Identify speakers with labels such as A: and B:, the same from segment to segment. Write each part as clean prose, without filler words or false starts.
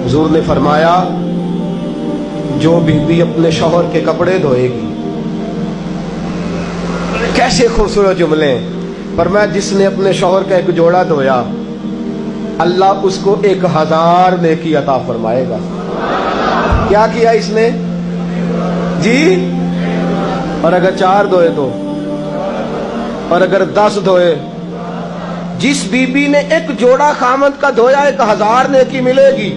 A: हुजूर ने फरमाया जो बीबी अपने शौहर के कपड़े धोएगी, कैसे खूबसूरत जुमले। फरमाया जिसने अपने शौहर का एक जोड़ा धोया अल्लाह उसको 1000 नेकी अता फरमाएगा। क्या किया इसने जी? और अगर 4 धोए तो, और अगर 10 धोए, जिस बीबी ने एक जोड़ा खामद का धोया 1000 नेकी मिलेगी।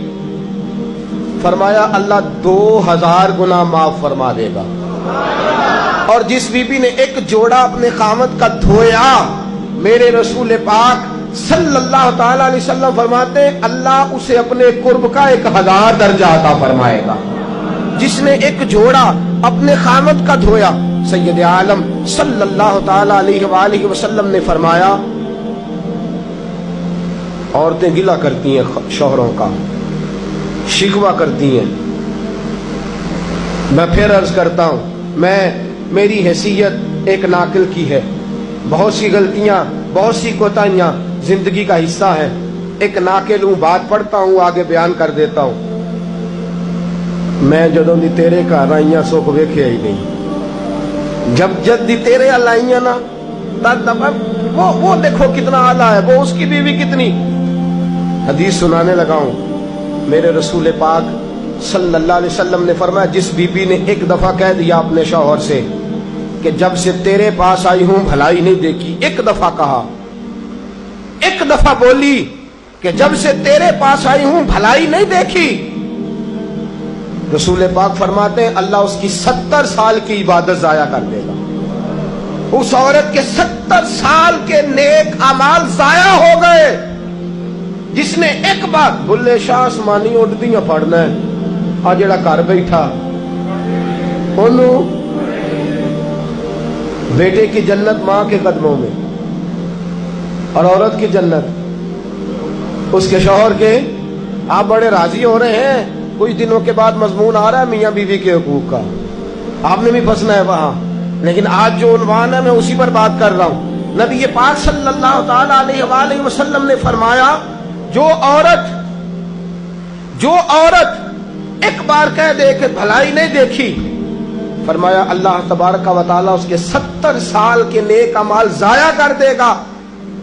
A: फरमाया अल्लाह 2000 गुना माफ फरमा देगा। और जिस बीबी ने एक जोड़ा अपने खामद का धोया, मेरे रसूल पाक सल्लल्लाहु ताला अलैहि वसल्लम फरमाते अल्लाह उसे अपने कुर्ब का 1000 दर्जा अता फरमाएगा। जिसने एक जोड़ा अपने खामद का धोया, सैयद आलम सल्लल्लाहु ताला अलैहि वसल्लम ने फरमाया औरतें गिला करती हैं शौहरों का, शिकवा करती हैं। मैं फिर अर्ज करता हूं, मेरी हैसियत एक नाकिल की है, बहुत सी गलतियां, बहुत सी कोताहियां जिंदगी का हिस्सा है। एक नाकिल हूं, बात पढ़ता हूं, आगे बयान कर देता हूं। मैं जदों दी तेरे घर आईया सुख वेखे ही नहीं। जब दी तेरे अल आईया ना तब वो देखो कितना आला है, वो उसकी बीवी कितनी। हदीस सुनाने लगा हूं। मेरे रसूल पाक सल्लल्लाहु अलैहि वसल्लम ने फरमाया जिस बीबी ने एक दफा कह दिया अपने शौहर से कि जब से तेरे पास आई हूं भलाई नहीं देखी, एक दफा कहा, एक दफा बोली कि जब से तेरे पास आई हूं भलाई नहीं देखी, रसूल पाक फरमाते हैं अल्लाह उसकी 70 साल की इबादत जाया कर देगा। उस औरत के 70 साल के नेक अमाल जाया हो गए। जिसने एक बार बुल्ले शाह आसमानी उड़दियां पढ़ना है, आ जेड़ा घर बैठा ओनू बेटे की जन्नत मां के कदमों में, और औरत की जन्नत उसके शौहर के। आप बड़े राजी हो रहे हैं, कुछ दिनों के बाद मजमून आ रहा है मियां बीवी के हुकूक का, आपने भी फंसना है वहां। लेकिन आज जो उन्वान है मैं उसी पर बात कर रहा हूं। नबी पाक सल्लल्लाहु ताला अलैहि वसल्लम ने फरमाया जो औरत एक बार कह दे कि भलाई नहीं देखी, फरमाया अल्लाह तबारक व तआला उसके 70 साल के नेक अमाल जाया कर देगा।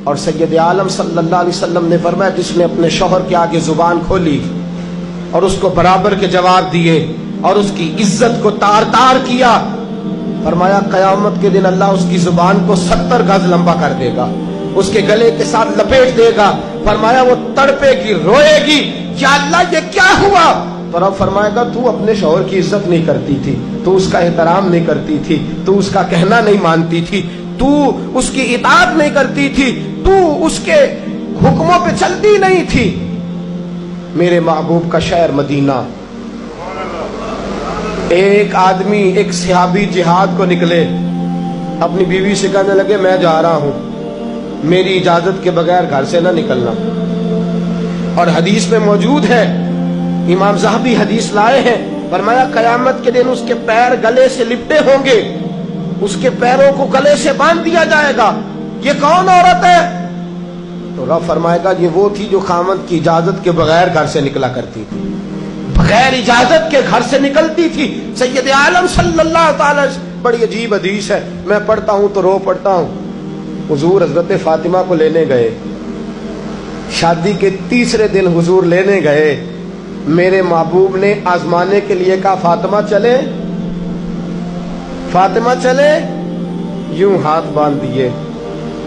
A: और सैयद आलम सल्लल्लाहु अलैहि वसल्लम ने फरमाया जिसने अपने शौहर के आगे जुबान खोली और उसको बराबर के जवाब दिए और उसकी इज्जत को तार तार किया, फरमाया कयामत के दिन अल्लाह उसकी जुबान को 70 गज लंबा कर देगा, उसके गले के साथ लपेट देगा। फरमाया वो तड़पेगी, रोएगी, क्या अल्लाह ये क्या हुआ? तो रब फरमाएगा तू अपने शौहर की इज्जत नहीं करती थी, तू उसका एहतराम नहीं करती थी, तू उसका कहना नहीं मानती थी, तू उसकी इताअत नहीं करती थी, तू उसके हुक्मों पे चलती नहीं थी। मेरे महबूब का शहर मदीना, एक आदमी, एक सहाबी जिहाद को निकले, अपनी बीवी से कहने लगे मैं जा रहा हूं, मेरी इजाजत के बगैर घर से ना निकलना। और हदीस में मौजूद है, इमाम ज़हाबी हदीस लाए हैं, फरमाया कयामत के दिन उसके पैर गले से लिपटे होंगे, उसके पैरों को गले से बांध दिया जाएगा। ये कौन औरत है? तो रब फरमाएगा ये वो थी जो खामद की इजाजत के बगैर घर से निकला करती थी, बगैर इजाजत के घर से निकलती थी। सैयद आलम सल्लल्लाहु ताला, बड़ी अजीब हदीस है, मैं पढ़ता हूं तो रो पड़ता हूं। हुजूर हजरत फातिमा को लेने गए, शादी के तीसरे दिन हुजूर लेने गए, मेरे महबूब ने आजमाने के लिए कहा फातिमा चले, फातिमा चले, यूं हाथ बांध दिए,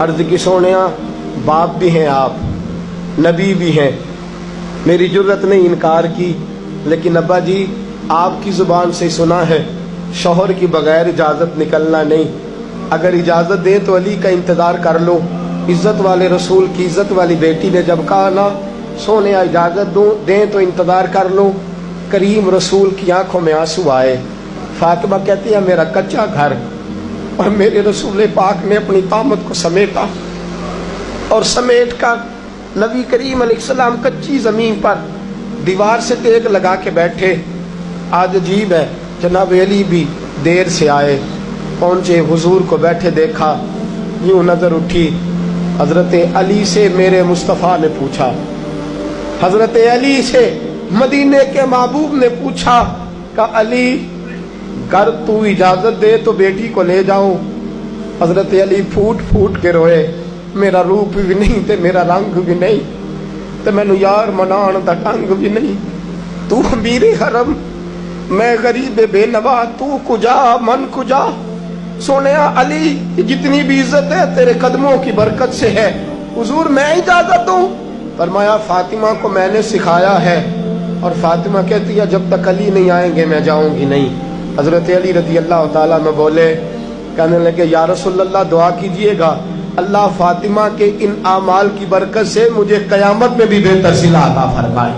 A: अर्ज की सोनिया बाप भी हैं आप, नबी भी हैं, मेरी जुर्रत ने इनकार की, लेकिन अब्बा जी आपकी जुबान से सुना है शौहर की बगैर इजाजत निकलना नहीं, अगर इजाजत दे तो अली का इंतजार कर लो। इज्जत वाले रसूल की इज्जत वाली बेटी ने जब कहा ना सोने इजाजत दो दें तो इंतजार कर लो, करीम रसूल की आंखों में आंसू आए। फातिमा कहती है मेरा कच्चा घर, और मेरे रसूल पाक ने अपनी तामत को समेटा, और समेट कर नबी करीम अलैहिस्सलाम कच्ची जमीन पर दीवार से तेग लगा के बैठे। आज अजीब है, जनाब अली भी देर से आए, पहुंचे, हुजूर को बैठे देखा, यूं नजर उठी, हजरत अली से मेरे मुस्तफ़ा ने पूछा, हजरत अली से मदीने के महबूब ने पूछा कि अली कर तू इजाजत दे तो बेटी को ले जाऊं। हजरत अली फूट फूट के रोए, मेरा रूप भी नहीं ते मेरा रंग भी नहीं ते मैनू यार मनाण दा ढंग भी नहीं। तू अमीरे हरम, मैं गरीब बेनवा, तू कुजा मन कुजा। सोने अली जितनी भी इज्जत है तेरे कदमों की बरकत से है, हुजूर मैं इजाजत दूं। फरमाया फातिमा को मैंने सिखाया है। और फातिमा कहती है जब तक अली नहीं आएंगे मैं जाऊंगी नहीं। हजरत अली रजी अल्लाह ताला में बोले, कहने लगे या रसूलल्लाह दुआ कीजिएगा अल्लाह फातिमा के इन आमाल की बरकत से मुझे कयामत में भी बेहतर सिला अता फरमाए।